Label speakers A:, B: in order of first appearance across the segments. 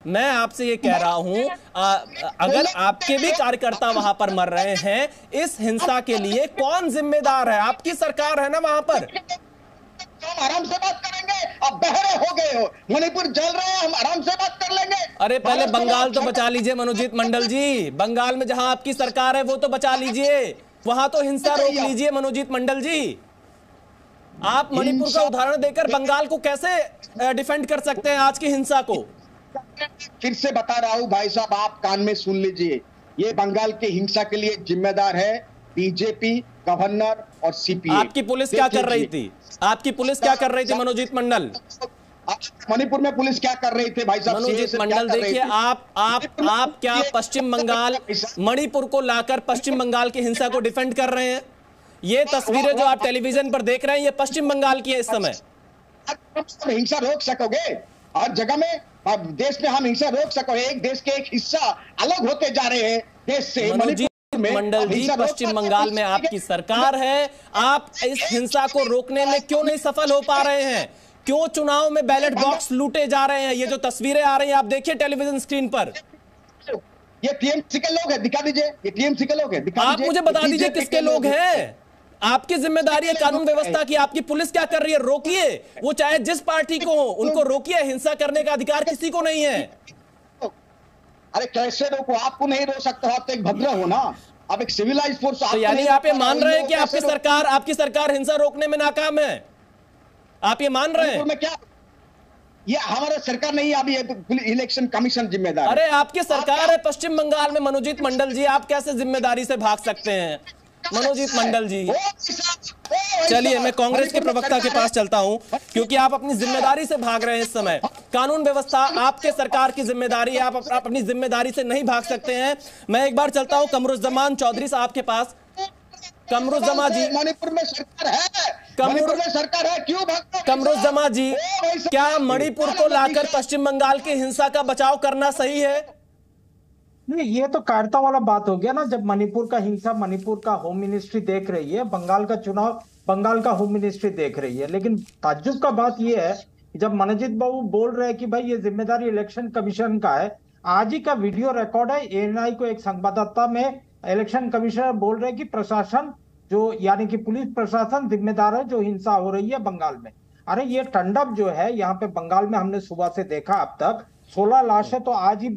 A: मैं आपसे ये कह रहा हूं, अगर आपके भी कार्यकर्ता वहां पर मर रहे हैं, इस हिंसा के लिए कौन जिम्मेदार है? आपकी सरकार है ना वहां पर।
B: हम आराम से बात करेंगे, अब बहरे हो गए हो, मणिपुर जल रहे हैं, हम आराम से बात कर लेंगे।
A: अरे पहले बंगाल तो बचा लीजिए मनोजीत मंडल जी, बंगाल में जहां आपकी सरकार है वो तो बचा लीजिए, वहां तो हिंसा रोक लीजिए मनोजीत मंडल जी। आप मणिपुर का उदाहरण देकर बंगाल को कैसे डिफेंड कर सकते हैं आज की हिंसा को?
B: फिर से बता रहा हूं भाई साहब, आप कान में सुन लीजिए, ये बंगाल की हिंसा के लिए जिम्मेदार है बीजेपी, गवर्नर और सीपीए।
A: आपकी पुलिस क्या कर रही थी? आपकी पुलिस क्या कर रही थी मनोजीत मंडल?
B: मणिपुर में पुलिस क्या कर रही थी भाई साहब?
A: मनोजीत मंडल देखिए, आप क्या पश्चिम बंगाल, मणिपुर को लाकर पश्चिम बंगाल की हिंसा को डिफेंड कर रहे हैं? ये तस्वीरें जो आप टेलीविजन पर देख रहे हैं, ये पश्चिम बंगाल की है इस समय।
B: हिंसा रोक सकोगे? हर जगह में देश में हम हिंसा रोक सकोगे? एक देश के एक हिस्सा अलग होते जा रहे हैं देश से।
A: मनोजीत मंडल जी, पश्चिम बंगाल में आपकी सरकार है, आप इस हिंसा को रोकने में क्यों नहीं सफल हो पा रहे हैं? क्यों चुनाव में बैलेट बॉक्स लूटे जा रहे हैं? ये जो तस्वीरें आ रही हैं आप देखिए टेलीविजन स्क्रीन पर,
B: ये टीएमसी के लोग हैं, दिखा दीजिए, ये टीएमसी के लोग हैं, दिखा
A: आप मुझे बता दीजिए किसके लोग हैं? आपकी जिम्मेदारी है कानून व्यवस्था की, आपकी पुलिस क्या कर रही है? रोकिए, वो चाहे जिस पार्टी को हो उनको रोकिए, हिंसा करने का अधिकार किसी को नहीं है।
B: अरे कैसे रोको? आपको नहीं रोक सकते, आप तो एक भद्र हो ना, आप एक सिविलाइज्ड फोर्स।
A: तो यानी आप ये मान रहे हैं कि आपकी सरकार हिंसा रोकने में नाकाम है? आप ये मान रहे हैं?
B: क्या ये हमारा सरकार नहीं है, अभी इलेक्शन कमीशन जिम्मेदार।
A: अरे आपकी सरकार है पश्चिम बंगाल में मनोजीत मंडल जी, आप कैसे जिम्मेदारी से भाग सकते हैं मनोजीत मंडल जी? चलिए मैं कांग्रेस के प्रवक्ता के पास चलता हूं, क्योंकि आप अपनी जिम्मेदारी से भाग रहे हैं इस समय। कानून व्यवस्था आपके सरकार की जिम्मेदारी है, आप अपनी जिम्मेदारी से नहीं भाग सकते हैं। मैं एक बार चलता हूं कमरुज्जमान चौधरी साहब के पास। कमरुज्जमान जी,
B: मणिपुर में सरकार है, मणिपुर में सरकार है, क्यों भागते?
A: कमरुज्जमान जी, क्या मणिपुर को लाकर पश्चिम बंगाल की हिंसा का बचाव करना सही है?
C: नहीं, ये तो कायरता वाला बात हो गया ना। जब मणिपुर का हिंसा मणिपुर का होम मिनिस्ट्री देख रही है, बंगाल का चुनाव बंगाल का होम मिनिस्ट्री देख रही है। लेकिन ताज्जुब का बात ये है कि जब मनोजीत बाबू बोल रहे हैं कि भाई ये जिम्मेदारी इलेक्शन कमीशन का है, आज ही का वीडियो रिकॉर्ड है, एएनआई को एक संवाददाता में इलेक्शन कमिश्नर बोल रहे हैं कि प्रशासन जो यानी कि पुलिस प्रशासन जिम्मेदार है जो हिंसा हो रही है बंगाल में। अरे ये टंडप जो है यहाँ पे बंगाल में हमने सुबह से देखा, अब तक 16 लाशें तो आज ही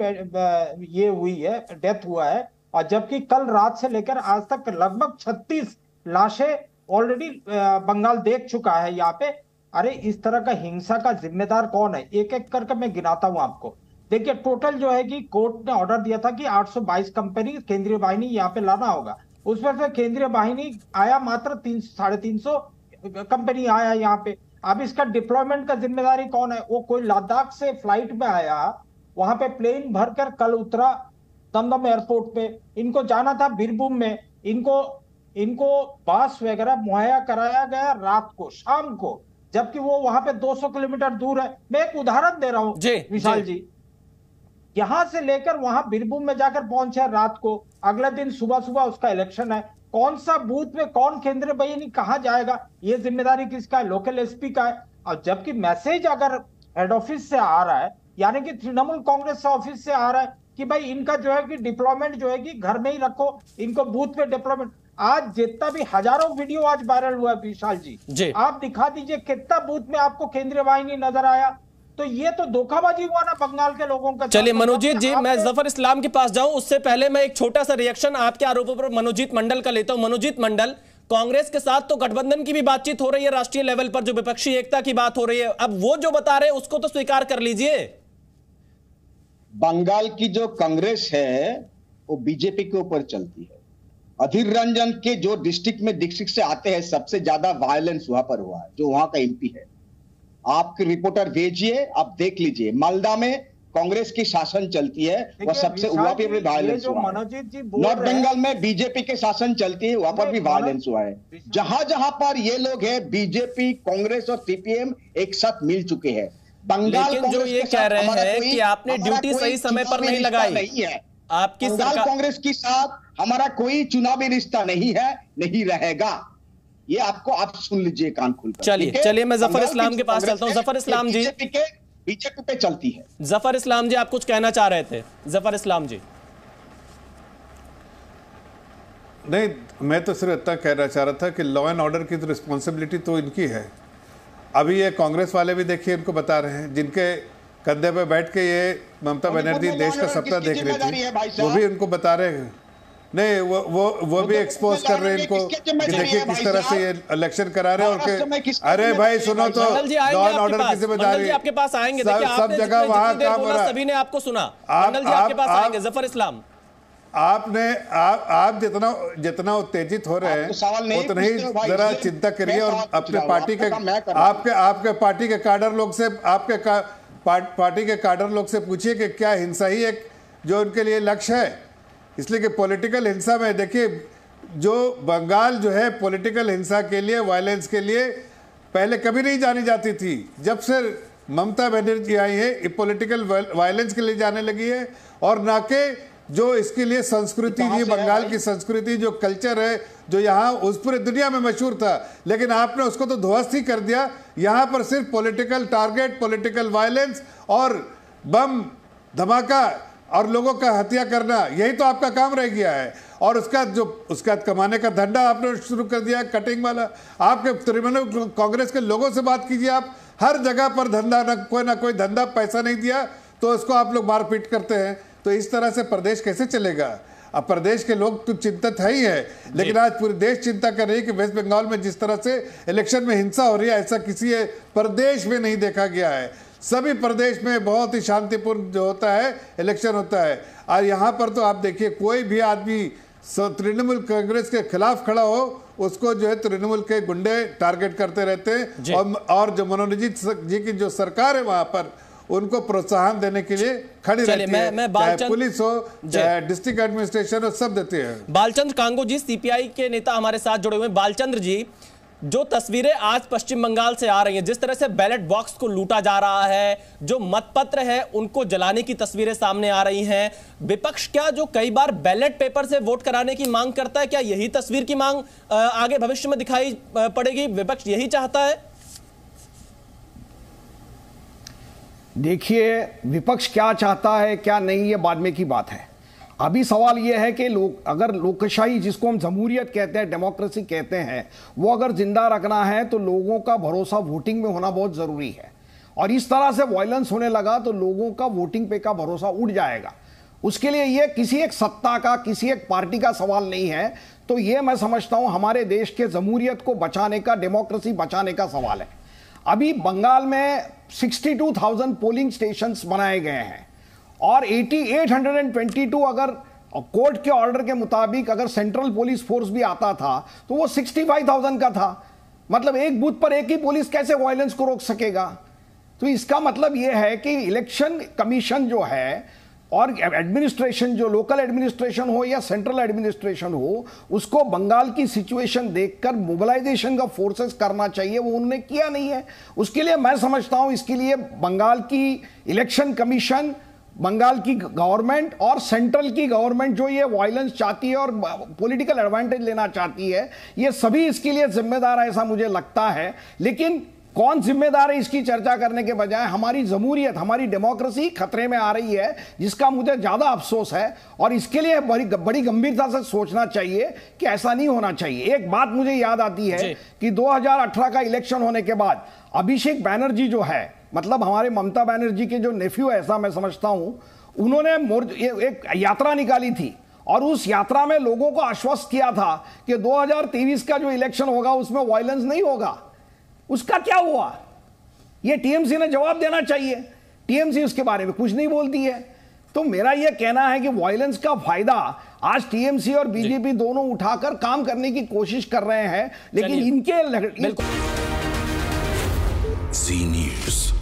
C: ये हुई है, डेथ हुआ है, और जबकि कल रात से लेकर आज तक लगभग 36 लाशें ऑलरेडी बंगाल देख चुका है यहाँ पे। अरे इस तरह का हिंसा का जिम्मेदार कौन है? एक एक करके मैं गिनाता हूं आपको। देखिए टोटल जो है कि कोर्ट ने ऑर्डर दिया था कि 822 कंपनी केंद्रीय वाहिनी यहाँ पे लाना होगा, उसमें से केंद्रीय वाहिनी आया मात्र 350 कंपनी आया यहाँ पे। अब इसका डिप्लॉयमेंट का जिम्मेदारी कौन है? वो कोई लद्दाख से फ्लाइट में आया, वहां पे प्लेन भरकर कल उतरा दमदम एयरपोर्ट पे, इनको जाना था बीरभूम में, इनको बास वगैरह मुहैया कराया गया रात को, शाम को, जबकि वो वहां पे 200 किलोमीटर दूर है। मैं एक उदाहरण दे रहा हूं विशाल जी, यहां से लेकर वहां बीरभूम में जाकर पहुंचे रात को, अगले दिन सुबह सुबह उसका इलेक्शन है। कौन सा बूथ में कौन केंद्रीय वाहिनी कहां जाएगा, ये जिम्मेदारी किसका है? लोकल एसपी का है। और जबकि मैसेज अगर हेड ऑफिस से आ रहा है, यानी कि तृणमूल कांग्रेस ऑफिस से आ रहा है कि भाई इनका जो है कि डिप्लॉयमेंट जो है कि घर में ही रखो, इनको बूथ पे डिप्लॉयमेंट। आज जितना भी हजारों वीडियो आज वायरल हुआ है विशाल जी, आप दिखा दीजिए कितना बूथ में आपको केंद्रीय वाहिनी नजर आया। तो ये तो धोखाबाजी हुआ ना बंगाल के लोगों का।
A: चलिए मनोजीत जी, मैं जफर इस्लाम के पास जाऊं उससे पहले मैं एक छोटा सा रिएक्शन आपके आरोपों पर मनोजीत मंडल का लेता हूं। मनोजीत मंडल, कांग्रेस के साथ तो गठबंधन की भी बातचीत हो रही है राष्ट्रीय लेवल पर, जो विपक्षी एकता की बात हो रही है, अब वो जो बता रहे हैं उसको तो स्वीकार कर लीजिए।
B: बंगाल की जो कांग्रेस है वो बीजेपी के ऊपर चलती है। अधीर रंजन के जो डिस्ट्रिक्ट से आते हैं, सबसे ज्यादा वायलेंस वहां पर हुआ है, जो वहां का एमपी है। आपके रिपोर्टर भेजिए, आप देख लीजिए, मालदा में कांग्रेस की शासन चलती है, वह सबसे वहां पर भी वायलेंस हुआ है। नॉर्थ बंगाल में बीजेपी के शासन चलती है, वहां पर भी वायलेंस हुआ है। जहां जहां पर ये लोग हैं, बीजेपी, कांग्रेस और सीपीएम एक साथ मिल चुके हैं। बंगाल
A: लेकिन जो ये कह रहे हैं कि आपने ड्यूटी सही समय पर नहीं लगाई,
B: नहीं है
A: आपकी सरकार
B: कांग्रेस के साथ हमारा कोई चुनावी रिश्ता नहीं है, नहीं रहेगा। ये आपको आप सुन लीजिए कान खोलकर।
A: चलिए मैं जफर इस्लाम के पास चलता हूं। जफर इस्लाम जी,
B: बीजेपी पे चलती है।
A: जफर इस्लाम जी, आप कुछ कहना चाह रहे थे? जफर इस्लाम जी।
D: नहीं, मैं तो सिर्फ इतना कहना चाह रहा था कि लॉ एंड ऑर्डर की तो रिस्पॉन्सिबिलिटी तो इनकी है। अभी ये कांग्रेस वाले भी देखिए इनको बता रहे हैं, जिनके कंधे पे बैठ के ये ममता बनर्जी देश का सपना देख रही थी, वो भी उनको बता रहे हैं। नहीं, वो भी एक्सपोज कर रहे हैं इनको कि देखिए किस तरह से ये इलेक्शन करा रहे हैं। और अरे भाई सुनो तो, लॉ एंड ऑर्डर की जिम्मेदारी
A: आपके पास आएंगे,
D: सब जगह वहां काम हो रहा है।
A: सभी ने आपको सुना। मंडल जी आपके पास आएंगे। जफर इस्लाम,
D: आप जितना उत्तेजित हो रहे हैं उतना ही जरा चिंता करिए और अपने पार्टी के आपके पार्टी के काडर लोग से पार्टी के काडर लोग से पूछिए कि क्या हिंसा ही एक जो उनके लिए लक्ष्य है। इसलिए कि पॉलिटिकल हिंसा में देखिए, जो बंगाल जो है पॉलिटिकल हिंसा के लिए, वायलेंस के लिए पहले कभी नहीं जानी जाती थी। जब से ममता बनर्जी आई है, ये पॉलिटिकल वायलेंस के लिए जाने लगी है, और ना के जो इसके लिए संस्कृति थी, बंगाल की संस्कृति जो कल्चर है, जो यहाँ उस पूरी दुनिया में मशहूर था, लेकिन आपने उसको तो ध्वस्त ही कर दिया। यहाँ पर सिर्फ पॉलिटिकल टारगेट, पॉलिटिकल वायलेंस और बम धमाका और लोगों का हत्या करना, यही तो आपका काम रह गया है। और उसका कमाने का धंधा आपने शुरू कर दिया, कटिंग वाला। आपके तृणमूल कांग्रेस के लोगों से बात कीजिए, आप हर जगह पर धंधा ना कोई धंधा, पैसा नहीं दिया तो उसको आप लोग मारपीट करते हैं। तो इस तरह से प्रदेश कैसे चलेगा? अब प्रदेश के लोग तो चिंतित है ही है, लेकिन आज पूरे देश चिंता कर रही है कि वेस्ट बंगाल में जिस तरह से इलेक्शन में हिंसा हो रही है, ऐसा किसी प्रदेश में नहीं देखा गया है। सभी प्रदेश में बहुत ही शांतिपूर्ण जो होता है इलेक्शन होता है। और यहाँ पर तो आप देखिए, कोई भी आदमी तृणमूल कांग्रेस के खिलाफ खड़ा हो, उसको जो है तृणमूल के गुंडे टारगेट करते रहते हैं। और जो मनोरंजित जी की जो सरकार है वहां पर, उनको प्रोत्साहन देने के लिए खड़ी रहती है, चाहे पुलिस हो, चाहे डिस्ट्रिक्ट एडमिनिस्ट्रेशन हो, सब देते हैं।
A: बालचंद्र कांगो जी, सीपीआई के नेता हमारे साथ जुड़े हुए हैं। बालचंद्र जी, जो तस्वीरें आज पश्चिम बंगाल से आ रही हैं, जिस तरह से बैलेट बॉक्स को लूटा जा रहा है, जो मतपत्र है उनको जलाने की तस्वीरें सामने आ रही हैं, विपक्ष क्या जो कई बार बैलेट पेपर से वोट कराने की मांग करता है, क्या यही तस्वीर की मांग आगे भविष्य में दिखाई पड़ेगी? विपक्ष यही चाहता है?
E: देखिए, विपक्ष क्या चाहता है क्या नहीं, ये बाद में की बात है। अभी सवाल यह है कि अगर लोकशाही, जिसको हम जमहूरियत कहते हैं, डेमोक्रेसी कहते हैं, वो अगर जिंदा रखना है तो लोगों का भरोसा वोटिंग में होना बहुत जरूरी है। और इस तरह से वायलेंस होने लगा तो लोगों का वोटिंग पे का भरोसा उड़ जाएगा। उसके लिए ये किसी एक सत्ता का, किसी एक पार्टी का सवाल नहीं है। तो ये मैं समझता हूं हमारे देश के जमहूरियत को बचाने का, डेमोक्रेसी बचाने का सवाल है। अभी बंगाल में 62,000 पोलिंग स्टेशंस बनाए गए हैं और 822 अगर कोर्ट के ऑर्डर के मुताबिक अगर सेंट्रल पुलिस फोर्स भी आता था तो वो 65,000 का था। मतलब एक बूथ पर एक ही पुलिस कैसे वायलेंस को रोक सकेगा? तो इसका मतलब यह है कि इलेक्शन कमीशन जो है और एडमिनिस्ट्रेशन, जो लोकल एडमिनिस्ट्रेशन हो या सेंट्रल एडमिनिस्ट्रेशन हो, उसको बंगाल की सिचुएशन देखकर मोबिलाइजेशन का फोर्सेस करना चाहिए। वो उन्होंने किया नहीं है। उसके लिए मैं समझता हूं इसके लिए बंगाल की इलेक्शन कमीशन, बंगाल की गवर्नमेंट और सेंट्रल की गवर्नमेंट जो ये वायलेंस चाहती है और पॉलिटिकल एडवांटेज लेना चाहती है, ये सभी इसके लिए जिम्मेदार है, ऐसा मुझे लगता है। लेकिन कौन जिम्मेदार है इसकी चर्चा करने के बजाय हमारी जमहूरियत, हमारी डेमोक्रेसी खतरे में आ रही है, जिसका मुझे ज्यादा अफसोस है। और इसके लिए बड़ी गंभीरता से सोचना चाहिए कि ऐसा नहीं होना चाहिए। एक बात मुझे याद आती है कि 2018 का इलेक्शन होने के बाद अभिषेक बैनर्जी जो है, मतलब हमारे ममता बनर्जी के जो नेफ्यू है, ऐसा मैं समझता हूं, उन्होंने एक यात्रा निकाली थी और उस यात्रा में लोगों को आश्वस्त किया था कि 2023 का जो इलेक्शन होगा उसमें वायलेंस नहीं होगा। उसका क्या हुआ? ये टीएमसी ने जवाब देना चाहिए। टीएमसी उसके बारे में कुछ नहीं बोलती है। तो मेरा यह कहना है कि वायलेंस का फायदा आज टीएमसी और बीजेपी दोनों उठाकर काम करने की कोशिश कर रहे हैं, लेकिन इनके
A: बिल्कुल।
F: जी न्यूज़।